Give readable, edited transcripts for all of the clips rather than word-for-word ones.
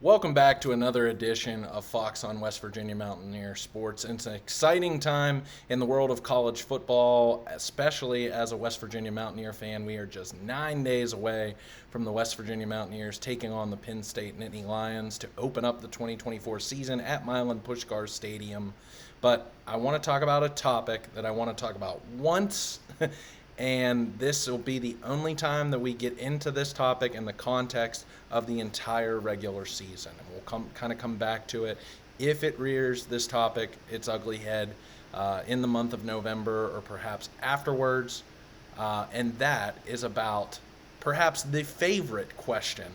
Welcome back to another edition of Fox on West Virginia Mountaineer Sports. It's an exciting time in the world of college football, especially as a West Virginia Mountaineer fan. We are just 9 days away from the West Virginia Mountaineers taking on the Penn State Nittany Lions to open up the 2024 season at Milan Puskar Stadium. But I want to talk about a topic that I want to talk about once. And this will be the only time that we get into this topic in the context of the entire regular season. And we'll come back to it if it rears this topic, its ugly head, in the month of November or perhaps afterwards. And that is about perhaps the favorite question,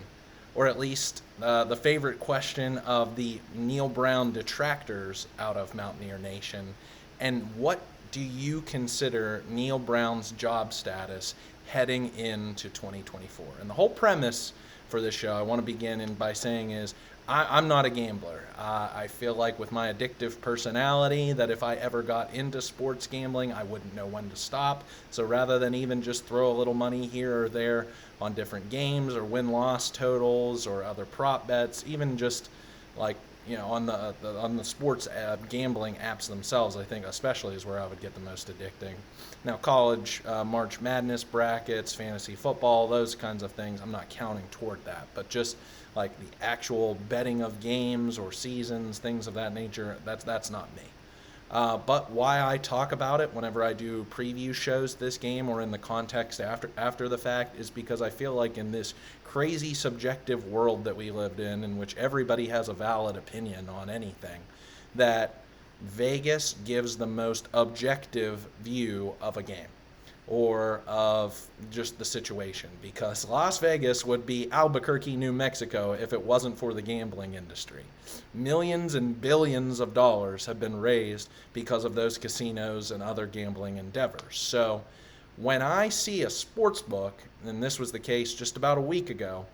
or at least the favorite question of the Neal Brown detractors out of Mountaineer Nation. And what do you consider Neal Brown's job status heading into 2024? And the whole premise for this show, I want to begin by saying is I'm not a gambler. I feel like with my addictive personality that if I ever got into sports gambling, I wouldn't know when to stop. So rather than even just throw a little money here or there on different games or win-loss totals or other prop bets, even just like on the sports gambling apps themselves, I think especially is where I would get the most addicting. Now, college March Madness brackets, fantasy football, those kinds of things, I'm not counting toward that. But just like the actual betting of games or seasons, things of that nature, that's not me. But why I talk about it whenever I do preview shows this game or in the context after the fact is because I feel like in this crazy subjective world that we lived in which everybody has a valid opinion on anything, that Vegas gives the most objective view of a game or of just the situation, because Las Vegas would be Albuquerque, New Mexico if it wasn't for the gambling industry. Millions and billions of dollars have been raised because of those casinos and other gambling endeavors. So when I see a sports book, and this was the case just about a week ago,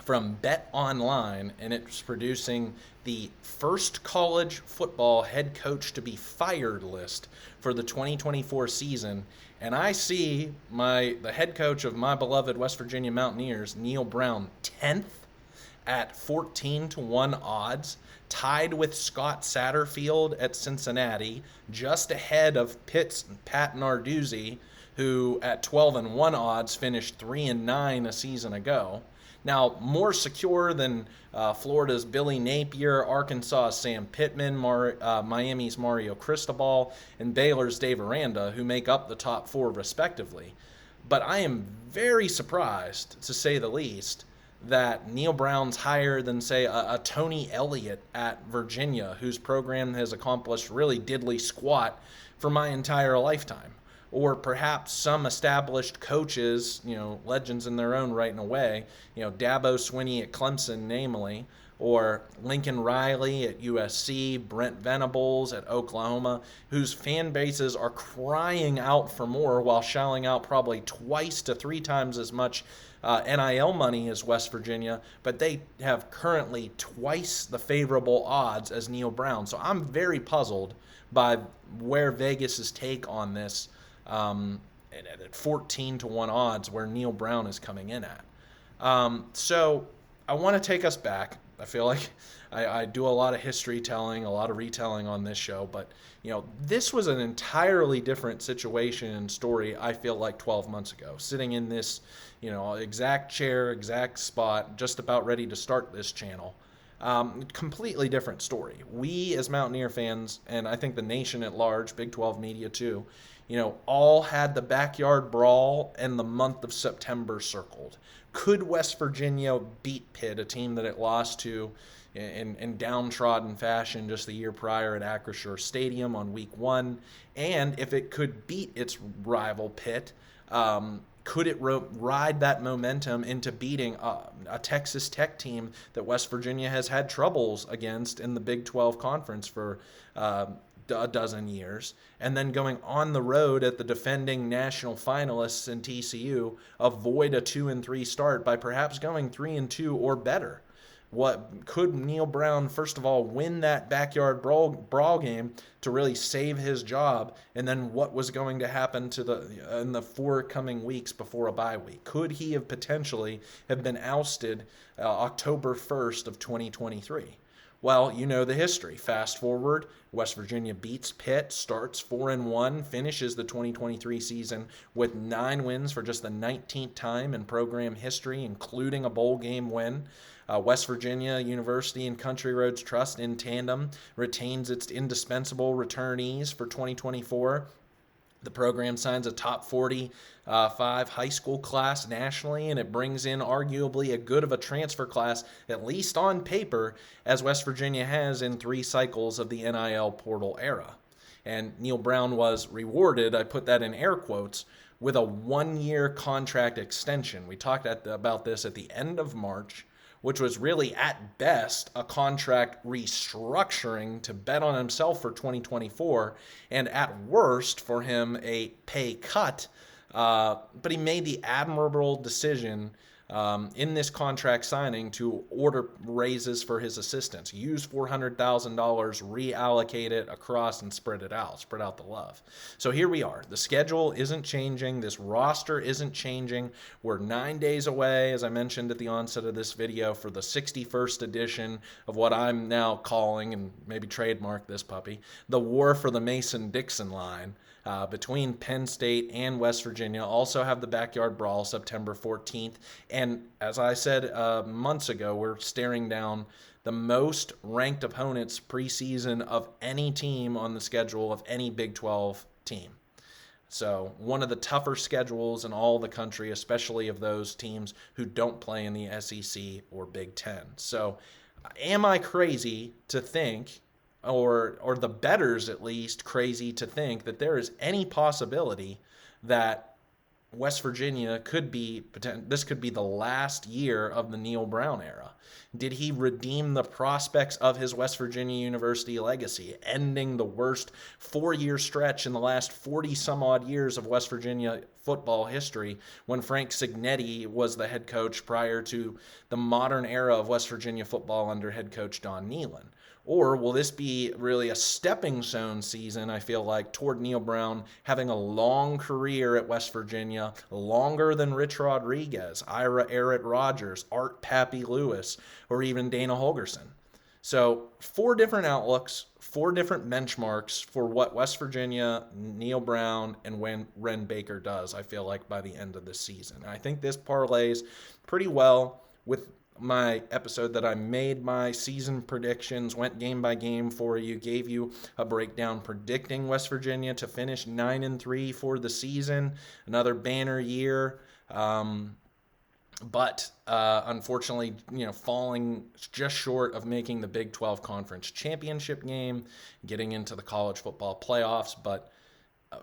from Bet Online, and it's producing the first college football head coach to be fired list for the 2024 season, and I see the head coach of my beloved West Virginia Mountaineers, Neal Brown, 10th at 14-1 odds, tied with Scott Satterfield at Cincinnati, just ahead of Pitt's Pat Narduzzi, who at 12-1 odds finished 3-9 a season ago. Now, more secure than Florida's Billy Napier, Arkansas's Sam Pittman, Miami's Mario Cristobal, and Baylor's Dave Aranda, who make up the top four respectively. But I am very surprised, to say the least, that Neal Brown's higher than, say, a Tony Elliott at Virginia, whose program has accomplished really diddly squat for my entire lifetime. Or perhaps some established coaches, legends in their own right in a way, Dabo Swinney at Clemson, namely, or Lincoln Riley at USC, Brent Venables at Oklahoma, whose fan bases are crying out for more while shelling out probably twice to three times as much NIL money as West Virginia, but they have currently twice the favorable odds as Neal Brown. So I'm very puzzled by where Vegas's take on this at 14-1 odds where Neal Brown is coming in at. So I want to take us back. I feel like I do a lot of history telling, a lot of retelling on this show, but this was an entirely different situation and story, I feel like 12 months ago, sitting in this, exact chair, exact spot, just about ready to start this channel. Completely different story. We as Mountaineer fans, and I think the nation at large, Big 12 media too, all had the backyard brawl and the month of September circled. Could West Virginia beat Pitt, a team that it lost to in downtrodden fashion just the year prior at Acrisure Stadium on week 1? And if it could beat its rival Pitt, could it ride that momentum into beating a Texas Tech team that West Virginia has had troubles against in the Big 12 Conference for a dozen years, and then going on the road at the defending national finalists in TCU, avoid a 2-3 start by perhaps going 3-2 or better? what could Neal Brown, first of all, win that backyard brawl game to really save his job, and then what was going to happen to in the forthcoming weeks before a bye week? Could he have potentially have been ousted October 1st of 2023? Well, you know the history. Fast forward, West Virginia beats Pitt, starts 4-1, finishes the 2023 season with 9 wins for just the 19th time in program history, including a bowl game win. West Virginia University and Country Roads Trust in tandem retains its indispensable returnees for 2024. The program signs a top 45 high school class nationally, and it brings in arguably a good of a transfer class, at least on paper, as West Virginia has in 3 cycles of the NIL portal era. And Neal Brown was rewarded, I put that in air quotes, with a 1-year contract extension. We talked about this at the end of March, which was really at best a contract restructuring to bet on himself for 2024, and at worst for him a pay cut. But he made the admirable decision in this contract signing to order raises for his assistants. Use $400,000, reallocate it across, and spread out the love. So here we are. The schedule isn't changing. This roster isn't changing. We're 9 days away, as I mentioned at the onset of this video, for the 61st edition of what I'm now calling, and maybe trademark this puppy, the War for the Mason-Dixon line. Between Penn State and West Virginia. Also have the Backyard Brawl September 14th. And as I said months ago, we're staring down the most ranked opponents preseason of any team on the schedule of any Big 12 team. So one of the tougher schedules in all the country, especially of those teams who don't play in the SEC or Big 10. So am I crazy to think, or the bettors at least, crazy to think that there is any possibility that West Virginia this could be the last year of the Neal Brown era? Did he redeem the prospects of his West Virginia University legacy, ending the worst 4-year stretch in the last 40 some odd years of West Virginia football history when Frank Cignetti was the head coach prior to the modern era of West Virginia football under head coach Don Nehlen? Or will this be really a stepping stone season, I feel like, toward Neal Brown having a long career at West Virginia, longer than Rich Rodriguez, Ira Errett Rogers, Art Pappy Lewis, or even Dana Holgerson? So 4 different outlooks, 4 different benchmarks for what West Virginia, Neal Brown, and Ren Baker does, I feel like, by the end of the season. I think this parlays pretty well with my episode that I made my season predictions, went game by game for you, gave you a breakdown predicting West Virginia to finish 9-3 for the season, another banner year. But unfortunately, falling just short of making the Big 12 Conference Championship game, getting into the college football playoffs. But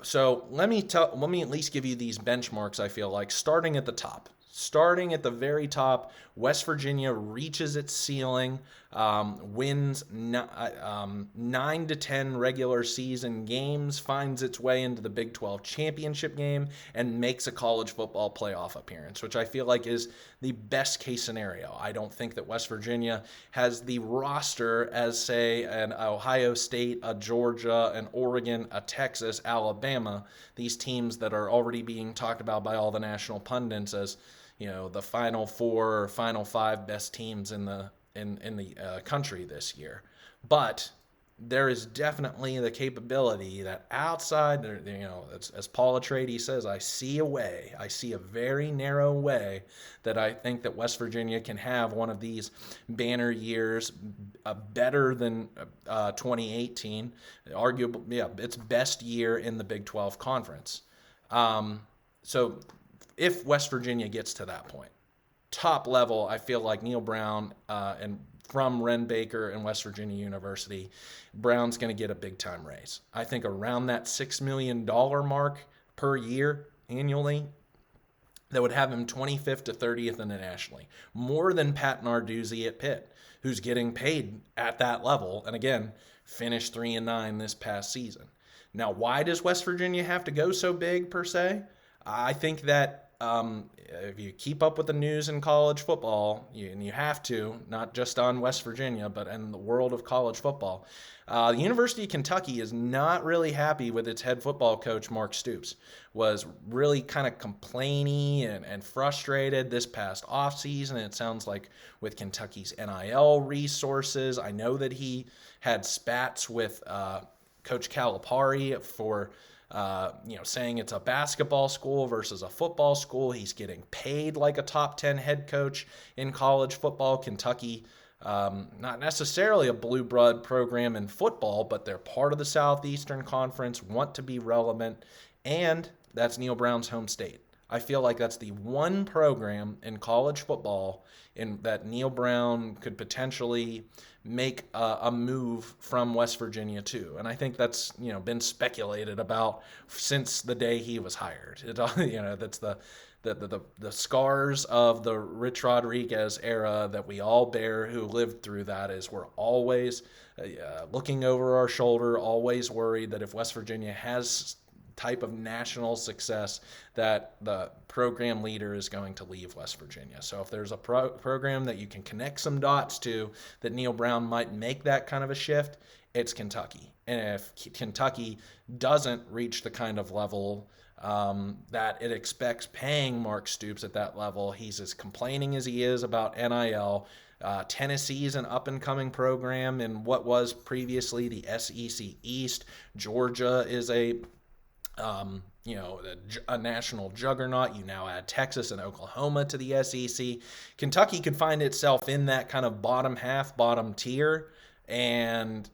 so let me at least give you these benchmarks. I feel like starting at the top. Starting at the very top, West Virginia reaches its ceiling, wins 9 to 10 regular season games, finds its way into the Big 12 championship game, and makes a college football playoff appearance, which I feel like is the best case scenario. I don't think that West Virginia has the roster as, say, an Ohio State, a Georgia, an Oregon, a Texas, Alabama, these teams that are already being talked about by all the national pundits as the Final 4 or Final 5 best teams in the country this year. But there is definitely the capability that outside, as Paul Atreides says, I see a very narrow way that I think that West Virginia can have one of these banner years, better than 2018, arguably, its best year in the Big 12 Conference. So if West Virginia gets to that point, top level, I feel like Neal Brown and from Ren Baker and West Virginia University, Brown's going to get a big-time raise. I think around that $6 million mark per year annually, that would have him 25th to 30th internationally. More than Pat Narduzzi at Pitt, who's getting paid at that level, and again, finished 3-9 this past season. Now, why does West Virginia have to go so big, per se? I think that if you keep up with the news in college football, and you have to, not just on West Virginia, but in the world of college football, the University of Kentucky is not really happy with its head football coach, Mark Stoops. Was really kind of complainy and frustrated this past offseason. It sounds like with Kentucky's NIL resources. I know that he had spats with Coach Calipari for saying it's a basketball school versus a football school. He's getting paid like a top 10 head coach in college football. Kentucky, not necessarily a blue blood program in football, but they're part of the Southeastern Conference, want to be relevant, and that's Neal Brown's home state. I feel like that's the one program in college football in that Neal Brown could potentially make a move from West Virginia to, and I think that's been speculated about since the day he was hired. That's the scars of the Rich Rodriguez era that we all bear who lived through that. Is we're always looking over our shoulder, always worried that if West Virginia has type of national success, that the program leader is going to leave West Virginia. So if there's a program that you can connect some dots to that Neal Brown might make that kind of a shift, it's Kentucky. And if Kentucky doesn't reach the kind of level that it expects paying Mark Stoops at that level, he's as complaining as he is about NIL. Tennessee's an up-and-coming program in what was previously the SEC East. Georgia is a national juggernaut. You now add Texas and Oklahoma to the SEC. Kentucky could find itself in that kind of bottom half, bottom tier, and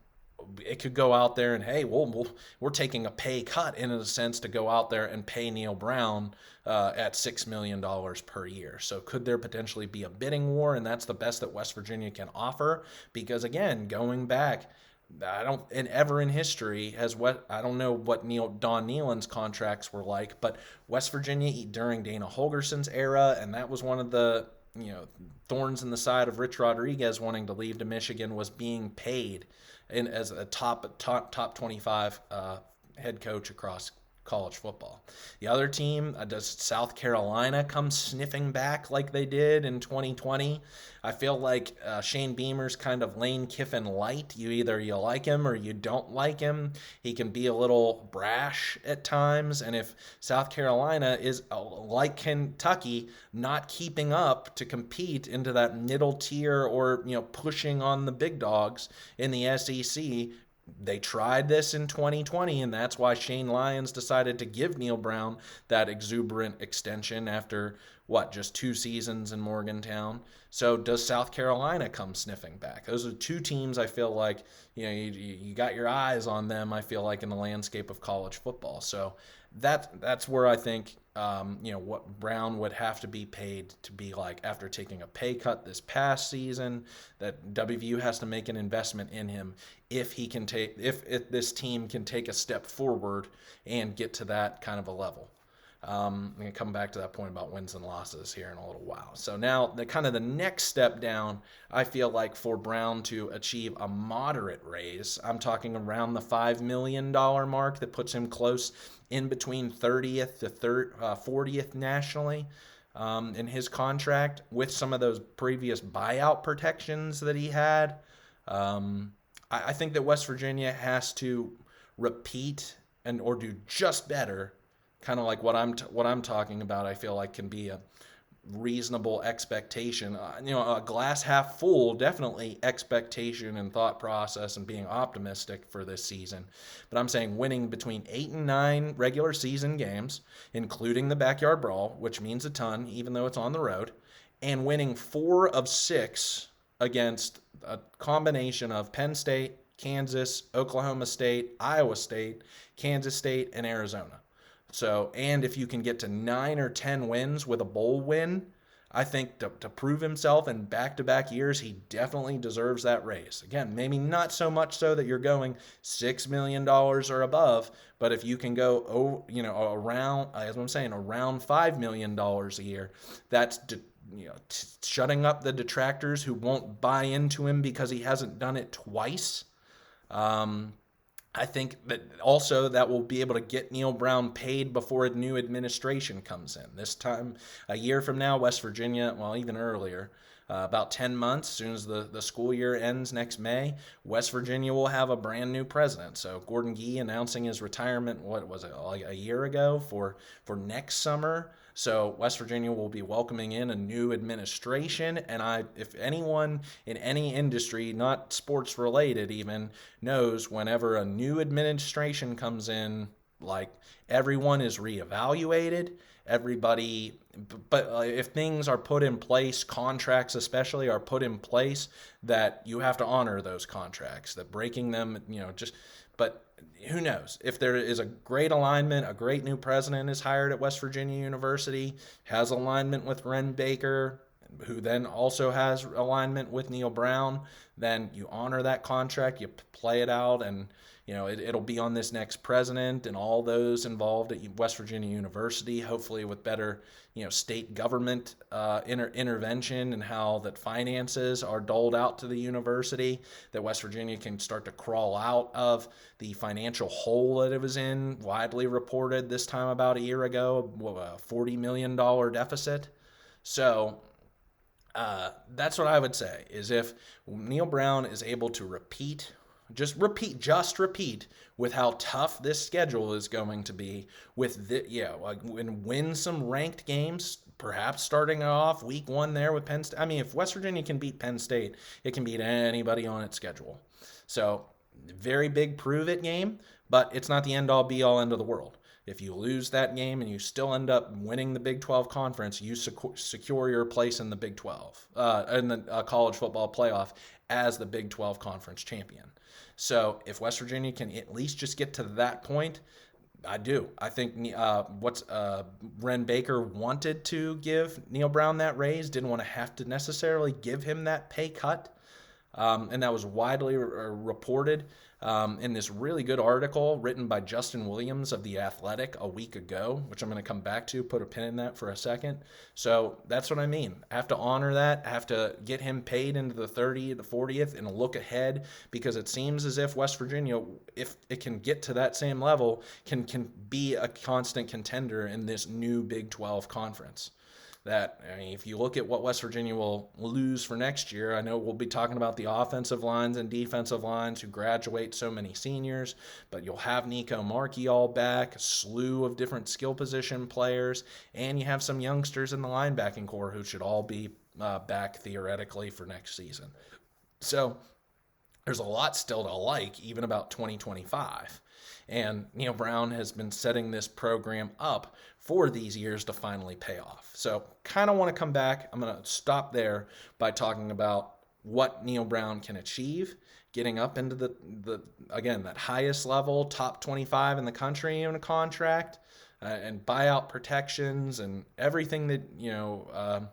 it could go out there and, hey, we're taking a pay cut in a sense to go out there and pay Neal Brown at $6 million per year. So could there potentially be a bidding war? And that's the best that West Virginia can offer, because, again, going back, I don't know what Don Nehlen's contracts were like, but West Virginia during Dana Holgerson's era, and that was one of the thorns in the side of Rich Rodriguez wanting to leave to Michigan, was being paid as a top 25 head coach across college football. The other team, does South Carolina come sniffing back like they did in 2020? I feel like Shane Beamer's kind of Lane Kiffin light. You like him or you don't like him. He can be a little brash at times, and if South Carolina is like Kentucky, not keeping up to compete into that middle tier or pushing on the big dogs in the SEC. They tried this in 2020, and that's why Shane Lyons decided to give Neal Brown that exuberant extension after, just 2 seasons in Morgantown. So does South Carolina come sniffing back? Those are 2 teams I feel like, you got your eyes on them, I feel like, in the landscape of college football. So that's where I think, what Brown would have to be paid to be like after taking a pay cut this past season, that WVU has to make an investment in him if this team can take a step forward and get to that kind of a level. I'm going to come back to that point about wins and losses here in a little while. So now the next step down, I feel like, for Brown to achieve a moderate raise, I'm talking around the $5 million mark. That puts him close in between 30th to 40th nationally in his contract, with some of those previous buyout protections that he had. I think that West Virginia has to repeat or do just better, kind of like what I'm talking about. I feel like can be a reasonable expectation. A glass half full, definitely expectation and thought process and being optimistic for this season. But I'm saying winning between 8 and 9 regular season games, including the backyard brawl, which means a ton, even though it's on the road, and winning 4 of 6 against a combination of Penn State, Kansas, Oklahoma State, Iowa State, Kansas State, and Arizona. So, and if you can get to 9 or 10 wins with a bowl win, I think to prove himself in back-to-back years, he definitely deserves that raise. Again, maybe not so much so that you're going $6 million or above, but if you can go, around, as I'm saying, around $5 million a year, that's shutting up the detractors who won't buy into him because he hasn't done it twice. I think that also that will be able to get Neal Brown paid before a new administration comes in. This time, a year from now, West Virginia, well, even earlier, about 10 months, as soon as the school year ends next May, West Virginia will have a brand new president. So Gordon Gee announcing his retirement, what was it, like a year ago for next summer. So West Virginia will be welcoming in a new administration, and if anyone in any industry, not sports related even, knows whenever a new administration comes in, like everyone is reevaluated, everybody, but if things are put in place, contracts especially are put in place, that you have to honor those contracts, that breaking them, but who knows? If there is a great alignment, a great new president is hired at West Virginia University, has alignment with Ren Baker, who then also has alignment with Neal Brown, then you honor that contract, you play it out, and it'll be on this next president and all those involved at West Virginia University, hopefully with better state government intervention and how that finances are doled out to the university, that West Virginia can start to crawl out of the financial hole that it was in, widely reported this time about a year ago, a $40 million deficit. So that's what I would say, is if Neal Brown is able to repeat with how tough this schedule is going to be, and win some ranked games, perhaps starting off week 1 there with Penn State. I mean, if West Virginia can beat Penn State, it can beat anybody on its schedule. So very big prove it game, but it's not the end all be all end of the world. If you lose that game and you still end up winning the Big 12 conference, you secure your place in the Big 12, in the college football playoff as the Big 12 conference champion. So if West Virginia can at least just get to that point, I do. I think Ren Baker wanted to give Neal Brown that raise, didn't want to have to necessarily give him that pay cut. And that was widely reported in this really good article written by Justin Williams of The Athletic a week ago, which I'm going to come back to, put a pin in that for a second. So that's what I mean. I have to honor that. I have to get him paid into the 30th, the 40th, and look ahead, because it seems as if West Virginia, if it can get to that same level, can be a constant contender in this new Big 12 conference. If you look at what West Virginia will lose for next year, I know we'll be talking about the offensive lines and defensive lines who graduate so many seniors, but you'll have Nico Markey all back, a slew of different skill position players, and you have some youngsters in the linebacking core who should all be back theoretically for next season. So there's a lot still to like, even about 2025. And Neal Brown has been setting this program up for these years to finally pay off. So kind of want to come back. I'm going to stop there by talking about what Neal Brown can achieve, getting up into that highest level, top 25 in the country in a contract, and buyout protections and everything that,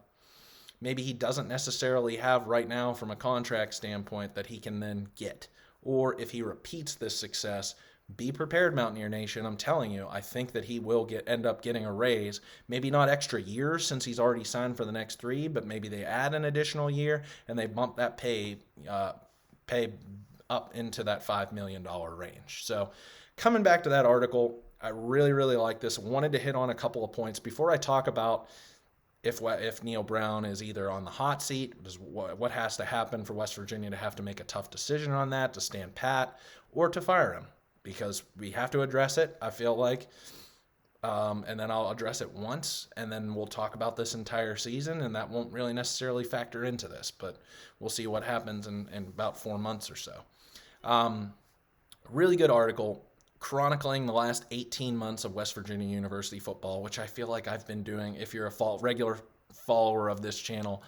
maybe he doesn't necessarily have right now from a contract standpoint that he can then get. Or if he repeats this success, be prepared, Mountaineer Nation. I'm telling you, I think that he will end up getting a raise. Maybe not extra years since he's already signed for the next 3, but maybe they add an additional year and they bump that pay up into that $5 million range. So coming back to that article, I really, really like this. Wanted to hit on a couple of points before I talk about if Neal Brown is either on the hot seat, what has to happen for West Virginia to have to make a tough decision on that, to stand pat, or to fire him. Because we have to address it, I feel like, and then I'll address it once, and then we'll talk about this entire season, and that won't really necessarily factor into this, but we'll see what happens in about 4 months or so. Really good article chronicling the last 18 months of West Virginia University football, which I feel like I've been doing, if you're a regular follower of this channel,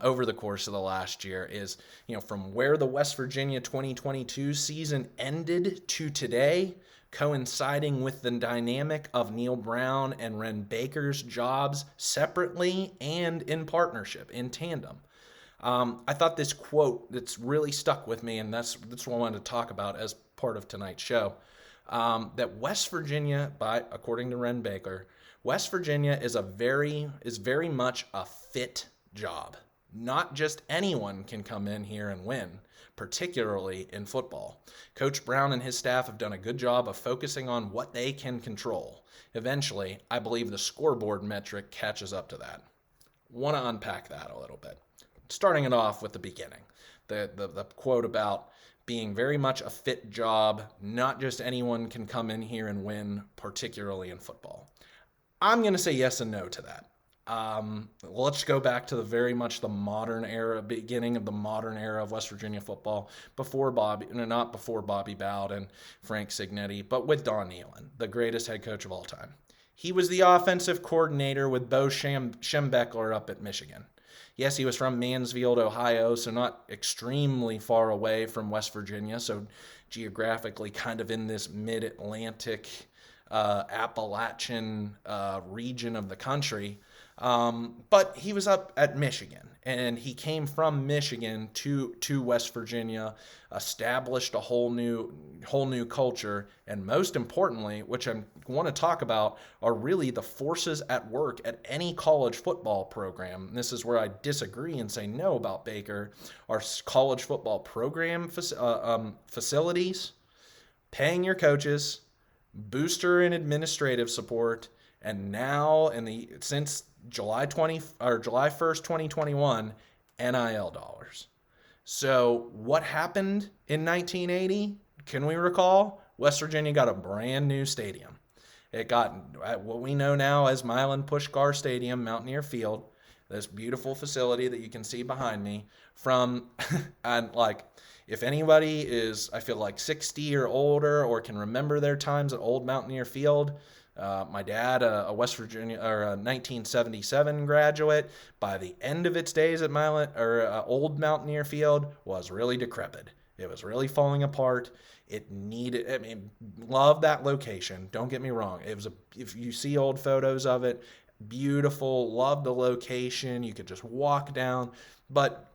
over the course of the last year, is from where the West Virginia 2022 season ended to today, coinciding with the dynamic of Neal Brown and Ren Baker's jobs separately and in partnership, in tandem. I thought this quote that's really stuck with me, and that's what I wanted to talk about as part of tonight's show, that West Virginia, according to Ren Baker, West Virginia is very much a fit job. Not just anyone can come in here and win, particularly in football. Coach Brown and his staff have done a good job of focusing on what they can control. Eventually, I believe the scoreboard metric catches up to that. Want to unpack that a little bit. Starting it off with the beginning. The quote about being very much a fit job, not just anyone can come in here and win, particularly in football. I'm going to say yes and no to that. Let's go back to the modern era, beginning of the modern era of West Virginia football, not before Bobby Bowden and Frank Signetti, but with Don Nehlen, the greatest head coach of all time. He was the offensive coordinator with Bo Schembechler up at Michigan. Yes, he was from Mansfield, Ohio, so not extremely far away from West Virginia, so geographically kind of in this mid-Atlantic Appalachian region of the country. But he was up at Michigan, and he came from Michigan to West Virginia, established a whole new culture, and most importantly, which I want to talk about, are really the forces at work at any college football program. And this is where I disagree and say no about Baker. Our college football program facilities, paying your coaches, booster and administrative support, and now since July 1st, 2021, NIL dollars. So what happened in 1980? Can we recall? West Virginia got a brand new stadium. It got what we know now as Milan Puskar Stadium, Mountaineer Field, this beautiful facility that you can see behind me. And like, if anybody is, I feel like 60 or older or can remember their times at Old Mountaineer Field, my dad, a West Virginia or a 1977 graduate, by the end of its days at Old Mountaineer Field, was really decrepit. It was really falling apart. Love that location. Don't get me wrong. If you see old photos of it, beautiful. Love the location. You could just walk down, but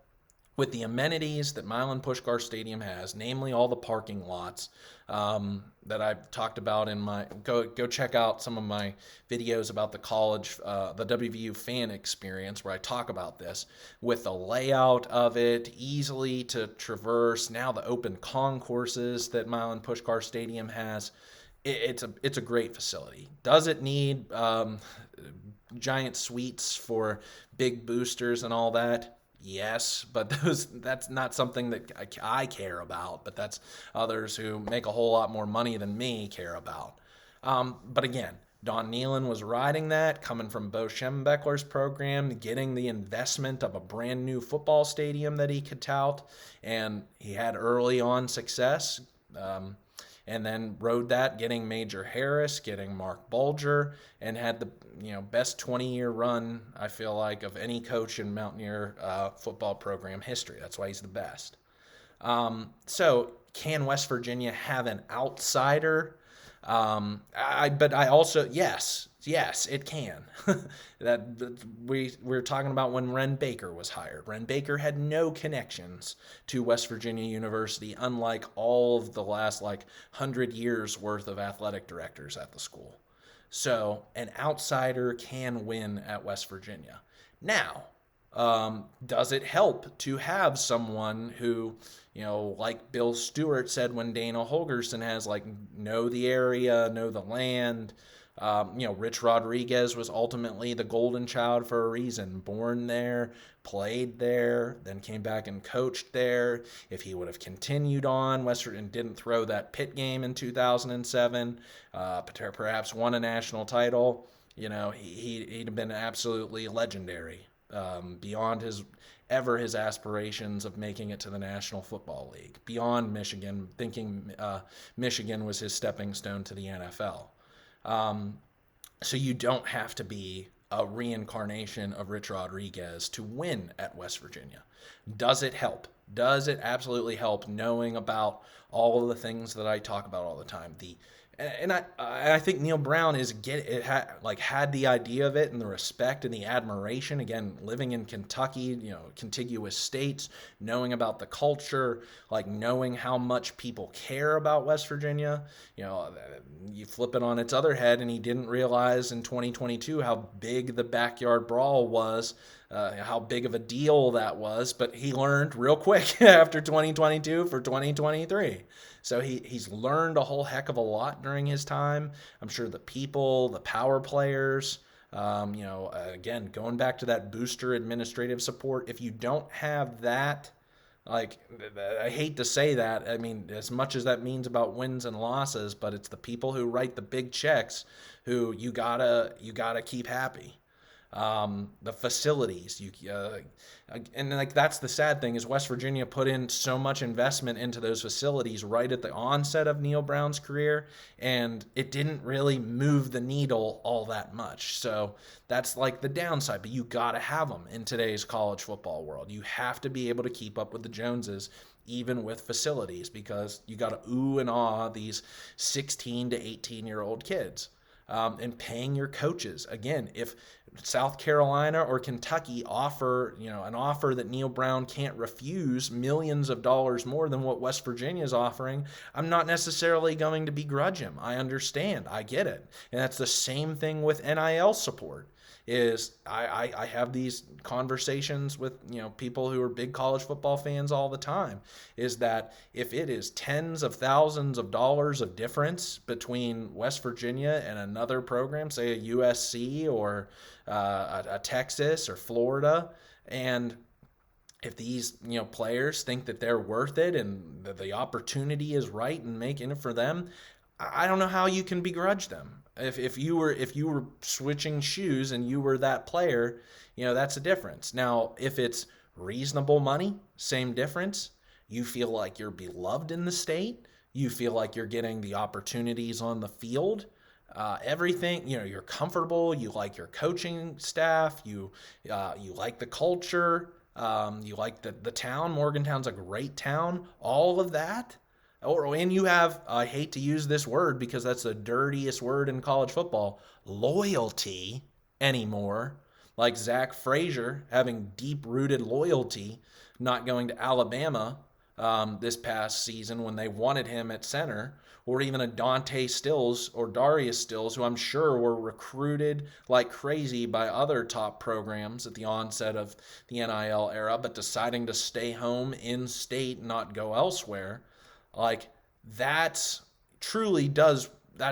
with the amenities that Milan Puskar Stadium has, namely all the parking lots that I've talked about in my go check out some of my videos about the WVU fan experience where I talk about this, with the layout of it, easily to traverse, now the open concourses that Milan Puskar Stadium has. It's a great facility. Does it need giant suites for big boosters and all that? Yes, but that's not something that I care about, but that's others who make a whole lot more money than me care about. But again, Don Nehlen was riding that, coming from Bo Schembechler's program, getting the investment of a brand new football stadium that he could tout, and he had early on success. And then rode that, getting Major Harris, getting Mark Bulger, and had the best 20-year run, I feel like, of any coach in Mountaineer football program history. That's why he's the best. So can West Virginia have an outsider? But I also, yes, it can. We're talking about when Ren Baker was hired. Ren Baker had no connections to West Virginia University, unlike all of the last 100 years worth of athletic directors at the school. So an outsider can win at West Virginia. Now, does it help to have someone who, like Bill Stewart said when Dana Holgerson has, know the area, know the land. Rich Rodriguez was ultimately the golden child for a reason. Born there, played there, then came back and coached there. If he would have continued on, West Virginia didn't throw that Pitt game in 2007, perhaps won a national title, he'd have been absolutely legendary. Beyond his aspirations of making it to the National Football League, beyond Michigan, thinking Michigan was his stepping stone to the NFL. So you don't have to be a reincarnation of Rich Rodriguez to win at West Virginia. Does it help? Does it absolutely help knowing about all of the things that I talk about all the time? I think Neal Brown had the idea of it and the respect and the admiration. Again, living in Kentucky, contiguous states, knowing about the culture, knowing how much people care about West Virginia. You flip it on its other head, and he didn't realize in 2022 how big the backyard brawl was how big of a deal that was, but he learned real quick after 2022 for 2023. So he's learned a whole heck of a lot during his time. I'm sure the people, the power players, again, going back to that booster administrative support, if you don't have that, like, I hate to say that. I mean, as much as that means about wins and losses, but it's the people who write the big checks who you gotta keep happy. The facilities, and like that's the sad thing is West Virginia put in so much investment into those facilities right at the onset of Neal Brown's career, and it didn't really move the needle all that much. So that's like the downside, but you got to have them in today's college football world. You have to be able to keep up with the Joneses, even with facilities, because you got to ooh and ah these 16 to 18-year-old kids. And paying your coaches. Again, if South Carolina or Kentucky offer, an offer that Neal Brown can't refuse, millions of dollars more than what West Virginia is offering, I'm not necessarily going to begrudge him. I understand. I get it. And that's the same thing with NIL support. Is I have these conversations with people who are big college football fans all the time, is that if it is tens of thousands of dollars of difference between West Virginia and another program, say a USC or a Texas or Florida, and if these players think that they're worth it and that the opportunity is right and making it for them, I don't know how you can begrudge them. If you were switching shoes and you were that player, that's a difference. Now, if it's reasonable money, same difference. You feel like you're beloved in the state. You feel like you're getting the opportunities on the field. Everything, you're comfortable. You like your coaching staff. You like the culture. You like the town. Morgantown's a great town. All of that. And you have, I hate to use this word because that's the dirtiest word in college football, loyalty anymore. Like Zach Frazier having deep-rooted loyalty, not going to Alabama this past season when they wanted him at center, or even a Dante Stills or Darius Stills, who I'm sure were recruited like crazy by other top programs at the onset of the NIL era, but deciding to stay home in state and not go elsewhere. Like that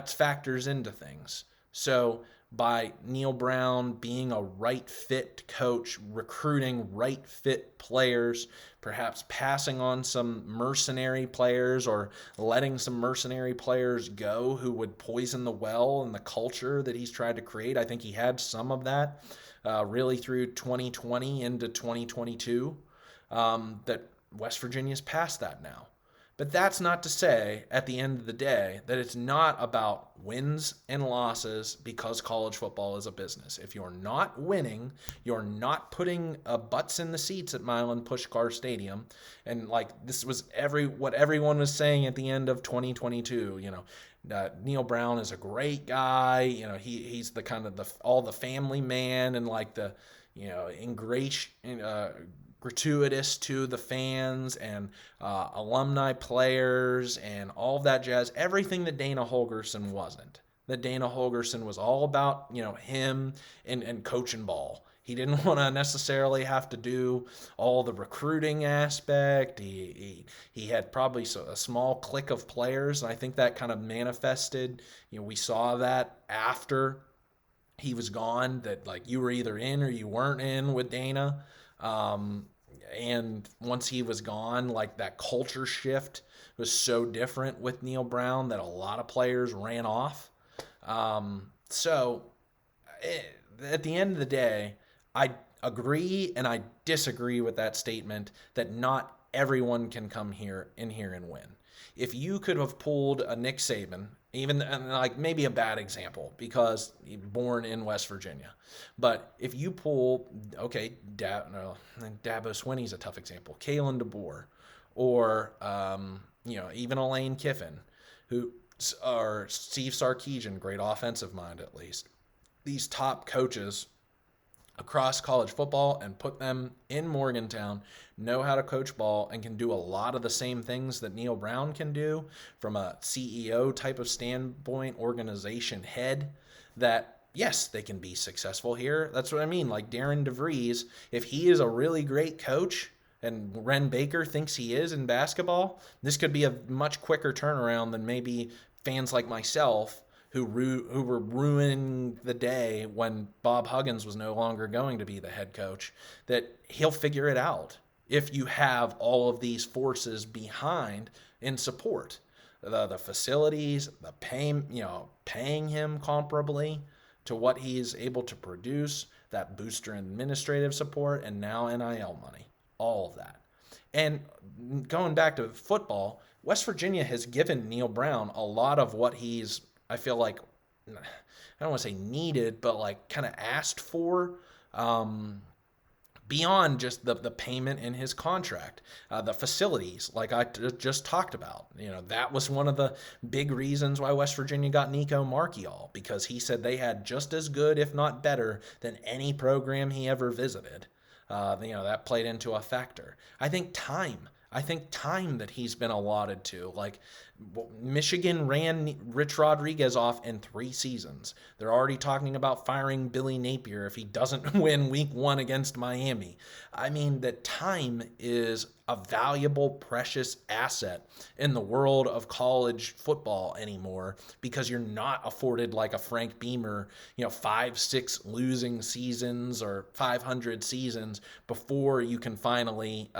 factors into things. So by Neal Brown being a right fit coach, recruiting right fit players, perhaps passing on some mercenary players or letting some mercenary players go who would poison the well and the culture that he's tried to create. I think he had some of that really through 2020 into 2022, that West Virginia's past that now. But that's not to say, at the end of the day, that it's not about wins and losses because college football is a business. If you're not winning, you're not putting butts in the seats at Milan Puskar Stadium. And like this was what everyone was saying at the end of 2022. Neal Brown is a great guy. He's the kind of all the family man and like the gratuitous to the fans and alumni players and all of that jazz. Everything that Dana Holgorsen wasn't. That Dana Holgorsen was all about, him and coaching ball. He didn't want to necessarily have to do all the recruiting aspect. He had probably a small clique of players, and I think that kind of manifested. We saw that after he was gone, that like you were either in or you weren't in with Dana. And once he was gone, like that culture shift was so different with Neal Brown that a lot of players ran off. So at the end of the day, I agree and I disagree with that statement that not everyone can come here and win. If you could have pulled a Nick Saban, even like maybe a bad example because he's born in West Virginia, but if you pull, Dabo Swinney's a tough example, Kalen DeBoer, or even Elaine Kiffin, or Steve Sarkisian, great offensive mind at least. These top coaches across college football and put them in Morgantown, know how to coach ball, and can do a lot of the same things that Neal Brown can do from a CEO type of standpoint, organization head, that yes, they can be successful here. That's what I mean. Like Darren DeVries, if he is a really great coach and Ren Baker thinks he is in basketball, this could be a much quicker turnaround than maybe fans like myself who were ruining the day when Bob Huggins was no longer going to be the head coach, that he'll figure it out if you have all of these forces behind in support. The facilities, the paying him comparably to what he's able to produce, that booster administrative support, and now NIL money, all of that. And going back to football, West Virginia has given Neal Brown a lot of what he's, I feel like, I don't want to say needed, but like kind of asked for. Beyond just the payment in his contract, the facilities, like I just talked about, that was one of the big reasons why West Virginia got Nico Marchiol, because he said they had just as good, if not better, than any program he ever visited. That played into a factor. I think time that he's been allotted to. Like, Michigan ran Rich Rodriguez off in 3 seasons. They're already talking about firing Billy Napier if he doesn't win week 1 against Miami. I mean, that time is a valuable, precious asset in the world of college football anymore, because you're not afforded like a Frank Beamer, 5-6 losing seasons or 500 seasons before you can finally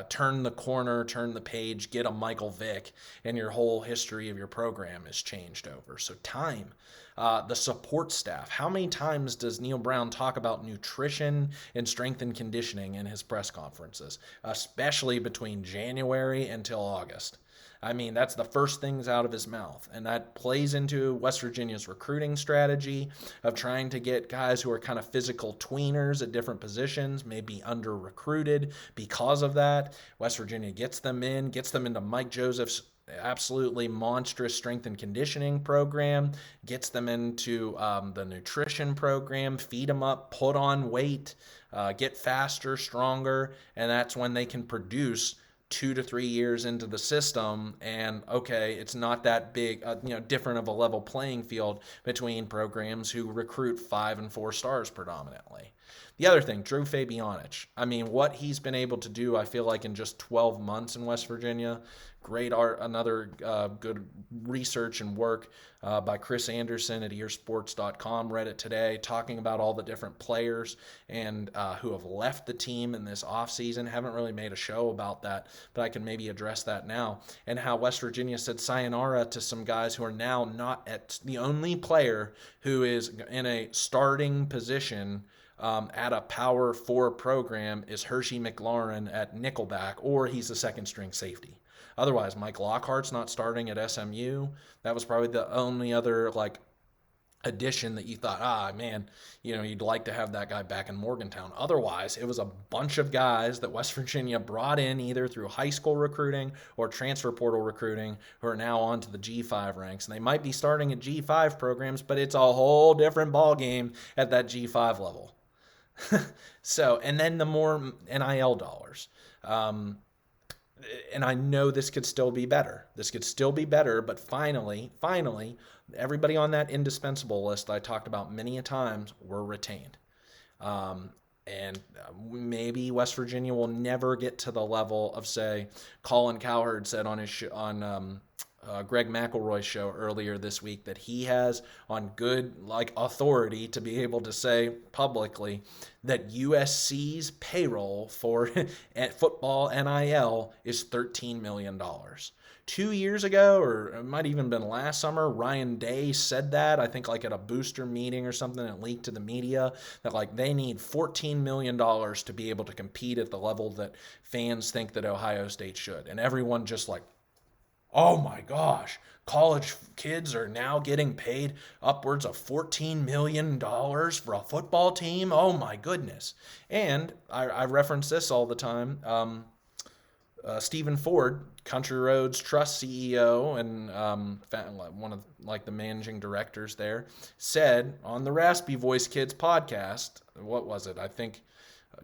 turn the corner, turn the page, get a Michael Vick, and your whole history of your program is changed over. So time, the support staff. How many times does Neal Brown talk about nutrition and strength and conditioning in his press conferences, especially between January until August? I mean, that's the first things out of his mouth. And that plays into West Virginia's recruiting strategy of trying to get guys who are kind of physical tweeners at different positions, maybe under-recruited because of that. West Virginia gets them into Mike Joseph's absolutely monstrous strength and conditioning program, gets them into the nutrition program, feed them up, put on weight, get faster, stronger, and that's when they can produce 2 to 3 years into the system, and okay, it's not that big, different of a level playing field between programs who recruit 5 and 4 stars predominantly. The other thing, Drew Fabianich. I mean, what he's been able to do, I feel like, in just 12 months in West Virginia. Great art, another good research and work by Chris Anderson at earsports.com. Read it today, talking about all the different players and who have left the team in this offseason. Haven't really made a show about that, but I can maybe address that now. And how West Virginia said sayonara to some guys who are now not at the only player who is in a starting position at a Power 4 program is Hershey McLaurin at Nickelback, or he's the second string safety. Otherwise, Mike Lockhart's not starting at SMU. That was probably the only other addition that you thought, man, you'd like to have that guy back in Morgantown. Otherwise, it was a bunch of guys that West Virginia brought in either through high school recruiting or transfer portal recruiting who are now on to the G5 ranks. And they might be starting at G5 programs, but it's a whole different ballgame at that G5 level. So, and then the more NIL dollars. And I know this could still be better. But finally, everybody on that indispensable list I talked about many a times were retained. And maybe West Virginia will never get to the level of, say, Colin Cowherd said on his Greg McElroy's show earlier this week, that he has on good authority to be able to say publicly that USC's payroll for football NIL is $13 million. 2 years ago, or it might even been last summer, Ryan Day said that, I think at a booster meeting or something, it leaked to the media, that they need $14 million to be able to compete at the level that fans think that Ohio State should. And everyone just oh my gosh, college kids are now getting paid upwards of $14 million for a football team? Oh my goodness. And I reference this all the time. Stephen Ford, Country Roads Trust CEO and one of the managing directors there, said on the Raspy Voice Kids podcast, what was it? I think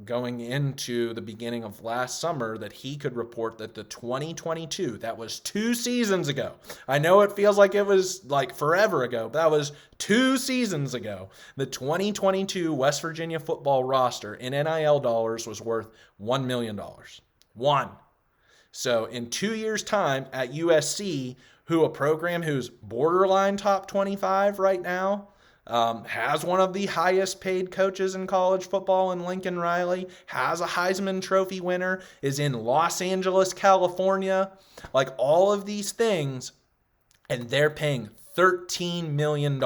going into the beginning of last summer that he could report that the 2022, that was 2 seasons ago. I know it feels like it was like forever ago, but that was 2 seasons ago. The 2022 West Virginia football roster in NIL dollars was worth $1 million. One. So in 2 years' time at USC, a program who's borderline top 25 right now, has one of the highest paid coaches in college football in Lincoln Riley, has a Heisman Trophy winner, is in Los Angeles, California, like all of these things, and they're paying $13 million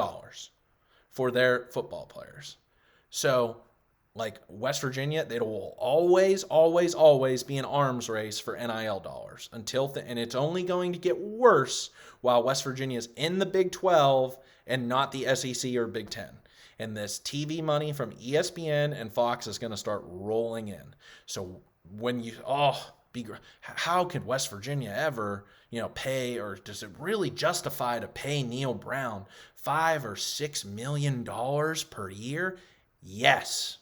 for their football players. So, like West Virginia, they will always, always, always be an arms race for NIL dollars and it's only going to get worse while West Virginia's in the Big 12 and not the SEC or Big 10. And this TV money from ESPN and Fox is going to start rolling in. So when how could West Virginia ever, pay, or does it really justify to pay Neal Brown $5 or $6 million per year? Yes.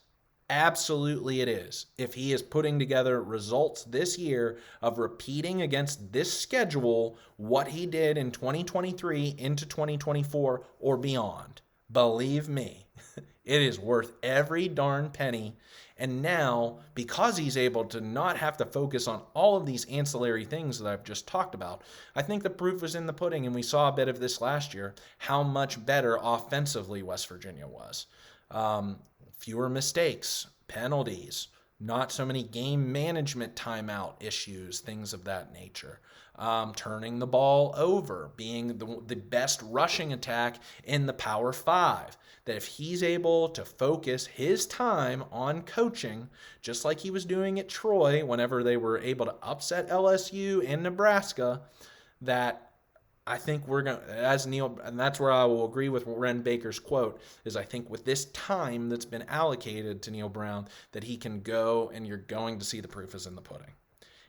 Absolutely it is. If he is putting together results this year of repeating against this schedule what he did in 2023 into 2024 or beyond, believe me, it is worth every darn penny. And now, because he's able to not have to focus on all of these ancillary things that I've just talked about, I think the proof is in the pudding, and we saw a bit of this last year, how much better offensively West Virginia was. Fewer mistakes, penalties, not so many game management timeout issues, things of that nature. Turning the ball over, being the best rushing attack in the Power 5. That if he's able to focus his time on coaching, just like he was doing at Troy whenever they were able to upset LSU and Nebraska, that I think we're going to, as Neal, and that's where I will agree with Wren Baker's quote, is I think with this time that's been allocated to Neal Brown, that he can go, and you're going to see the proof is in the pudding.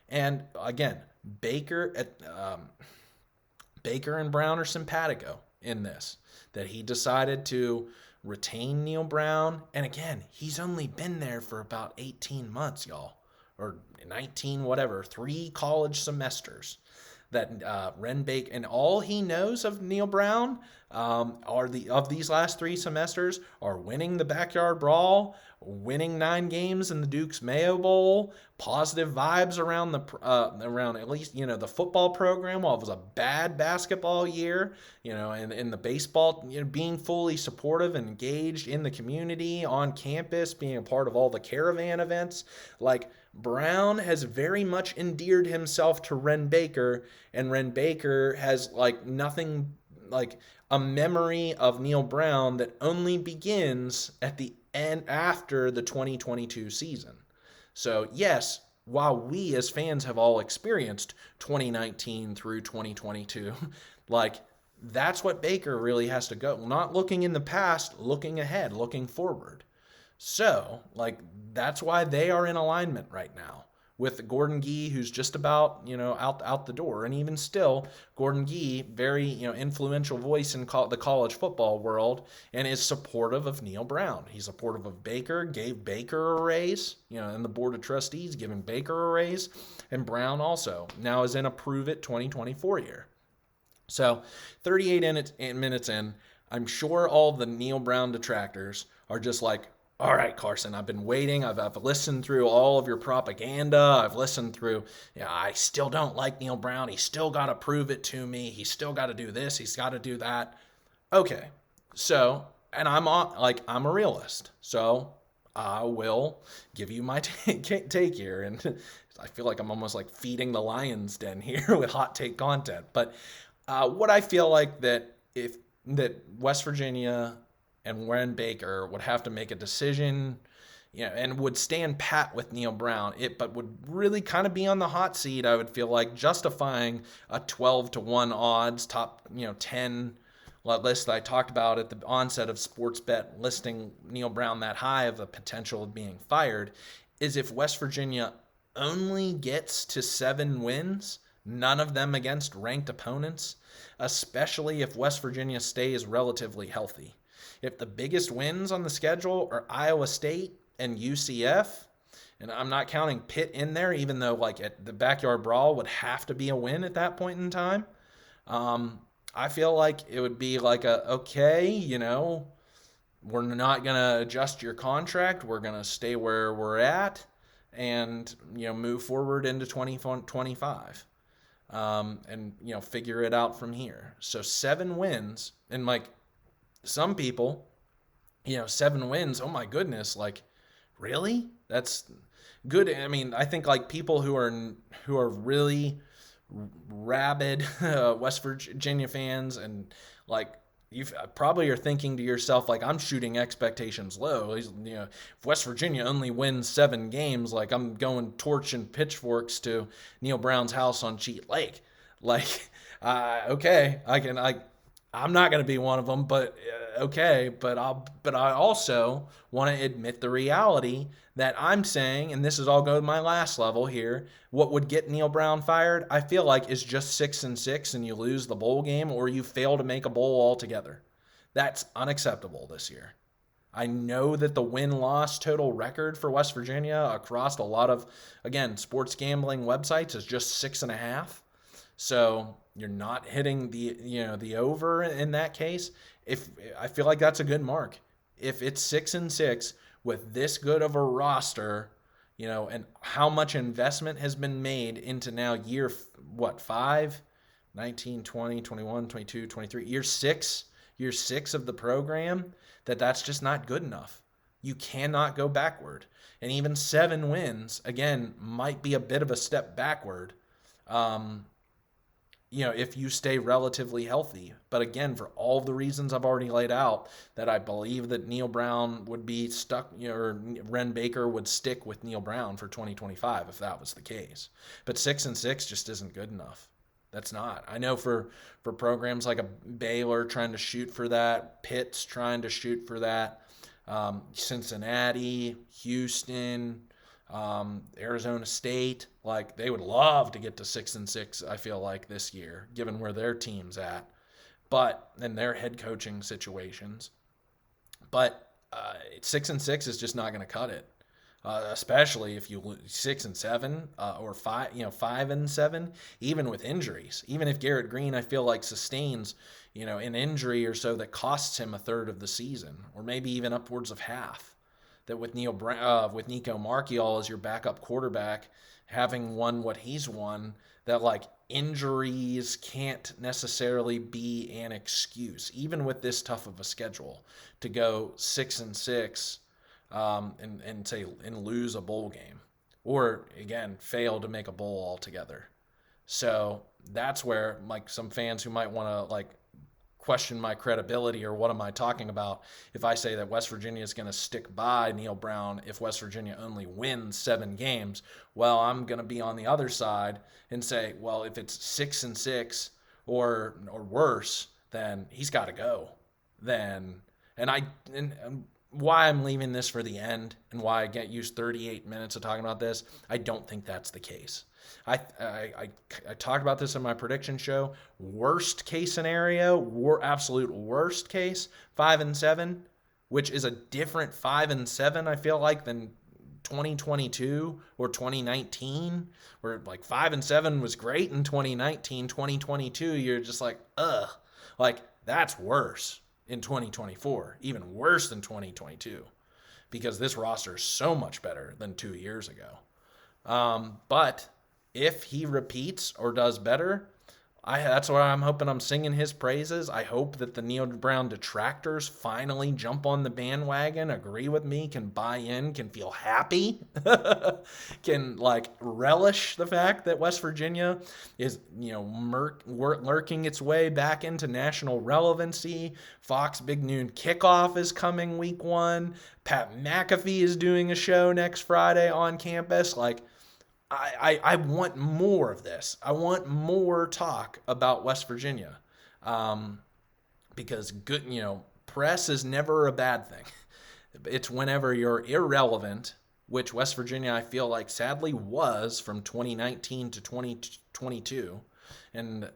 And again, Baker and Brown are simpatico in this, that he decided to retain Neal Brown. And again, he's only been there for about 18 months, y'all, or 19, whatever, 3 college semesters. That Wren Baker, and all he knows of Neal Brown of these last 3 semesters are winning the backyard brawl, winning 9 games in the Duke's Mayo Bowl, positive vibes around around at least the football program while it was a bad basketball year, and in the baseball, being fully supportive and engaged in the community, on campus, being a part of all the caravan events. Like, Brown has very much endeared himself to Wren Baker, and Wren Baker has nothing like a memory of Neal Brown that only begins at the end after the 2022 season. So yes, while we as fans have all experienced 2019 through 2022, that's what Baker really has to go. Not looking in the past, looking ahead, looking forward. So, that's why they are in alignment right now with Gordon Gee, who's just about, out the door. And even still, Gordon Gee, very, influential voice in the college football world, and is supportive of Neal Brown. He's supportive of Baker, gave Baker a raise, and the board of trustees giving Baker a raise, and Brown also now is in a prove it 2024 year. So 38 minutes in, I'm sure all the Neal Brown detractors are just like, all right, Carson, I've been waiting. I've listened through all of your propaganda. I've listened through, I still don't like Neal Brown. He's still got to prove it to me. He's still got to do this. He's got to do that. Okay. So, and I'm a realist. So I will give you my take here. And I feel like I'm almost like feeding the lion's den here with hot take content. But what I feel like that West Virginia and Wren Baker would have to make a decision, and would stand pat with Neal Brown, but would really kind of be on the hot seat, I would feel like, justifying a 12-1 odds, top 10 list that I talked about at the onset of Sportsbet, listing Neal Brown that high of a potential of being fired, is if West Virginia only gets to 7 wins, none of them against ranked opponents, especially if West Virginia stays relatively healthy. If the biggest wins on the schedule are Iowa State and UCF, And I'm not counting Pitt in there, even though like at the backyard brawl would have to be a win at that point in time. I feel like it would be like okay, we're not going to adjust your contract. We're going to stay where we're at and, move forward into 2025 and, figure it out from here. So 7 wins. And like some people, 7 wins. Oh my goodness. Like, really? That's good. I mean, I think like people who are really rabid West Virginia fans and like you probably are thinking to yourself like I'm shooting expectations low. If West Virginia only wins 7 games, like I'm going torch and pitchforks to Neal Brown's house on Cheat Lake. Like, okay, I'm not going to be one of them, but okay. But I also want to admit the reality that I'm saying, and this is all go to my last level here. What would get Neal Brown fired? I feel like is just 6-6, and you lose the bowl game, or you fail to make a bowl altogether. That's unacceptable this year. I know that the win-loss total record for West Virginia across a lot of, again, sports gambling websites is just 6.5. So you're not hitting the over in that case. If I feel like that's a good mark. If it's 6-6 with this good of a roster, and how much investment has been made into now year 5, 19, 20, 21, 22, 23, year 6 of the program, that's just not good enough. You cannot go backward. And even 7 wins, again, might be a bit of a step backward. If you stay relatively healthy. But again, for all the reasons I've already laid out, that I believe that Neal Brown would be stuck, or Ren Baker would stick with Neal Brown for 2025 if that was the case. But 6-6 just isn't good enough. That's not. I know for programs like a Baylor trying to shoot for that, Pitt's trying to shoot for that, Cincinnati, Houston, Arizona State, like they would love to get to 6-6. I feel like this year, given where their team's at, but and their head coaching situations. But 6-6 is just not going to cut it, especially if you lose 6-7 or 5-7, even with injuries. Even if Garrett Green, I feel like sustains an injury or so that costs him a third of the season, or maybe even upwards of half. That with with Nico Marchiol as your backup quarterback, having won what he's won, that like injuries can't necessarily be an excuse, even with this tough of a schedule, to go 6-6 and lose a bowl game, or again fail to make a bowl altogether. So that's where like some fans who might want to like question my credibility or what am I talking about if I say that West Virginia is going to stick by Neal Brown if West Virginia only wins 7 games. Well, I'm going to be on the other side and say, well, if it's 6-6 or worse, then he's got to go. Then and why I'm leaving this for the end and why I get used 38 minutes of talking about this, I don't think that's the case. I talked about this in my prediction show. Worst case scenario, absolute worst case, 5-7, which is a different 5-7, I feel like, than 2022 or 2019, where like 5-7 was great in 2019. 2022, you're just like, ugh, like that's worse in 2024, even worse than 2022, because this roster is so much better than 2 years ago. But if he repeats or does better, that's why I'm hoping I'm singing his praises. I hope that the Neal Brown detractors finally jump on the bandwagon, agree with me, can buy in, can feel happy, can like relish the fact that West Virginia is, lurking its way back into national relevancy. Fox Big Noon Kickoff is coming week 1. Pat McAfee is doing a show next Friday on campus. Like, I want more of this. I want more talk about West Virginia, because good, press is never a bad thing. It's whenever you're irrelevant, which West Virginia I feel like sadly was from 2019 to 2022, and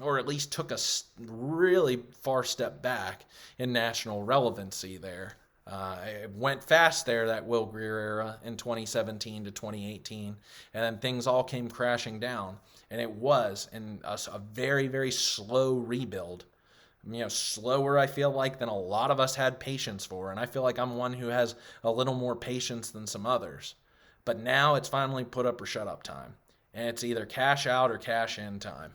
or at least took a really far step back in national relevancy there. It went fast there, that Will Greer era in 2017 to 2018, and then things all came crashing down. And it was in a very, very slow rebuild. Slower, I feel like, than a lot of us had patience for. And I feel like I'm one who has a little more patience than some others. But now it's finally put up or shut up time. And it's either cash out or cash in time.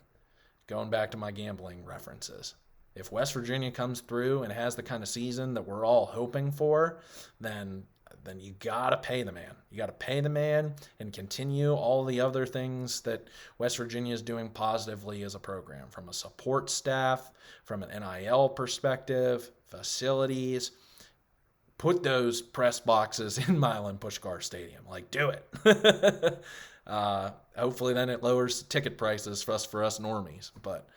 Going back to my gambling references. If West Virginia comes through and has the kind of season that we're all hoping for, then you got to pay the man. You got to pay the man and continue all the other things that West Virginia is doing positively as a program, from a support staff, from an NIL perspective, facilities. Put those press boxes in Milan Puskar Stadium. Like, do it. Hopefully then it lowers ticket prices for us normies. But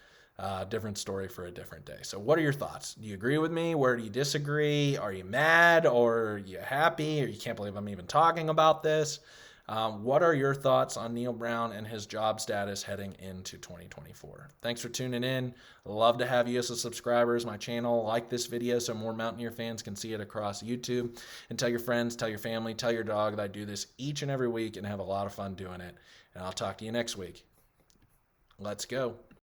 different story for a different day. So what are your thoughts? Do you agree with me? Where do you disagree? Are you mad, or are you happy, or you can't believe I'm even talking about this? What are your thoughts on Neal Brown and his job status heading into 2024? Thanks for tuning in. Love to have you as a subscriber to my channel. Like this video so more Mountaineer fans can see it across YouTube. And tell your friends, tell your family, tell your dog that I do this each and every week and have a lot of fun doing it. And I'll talk to you next week. Let's go.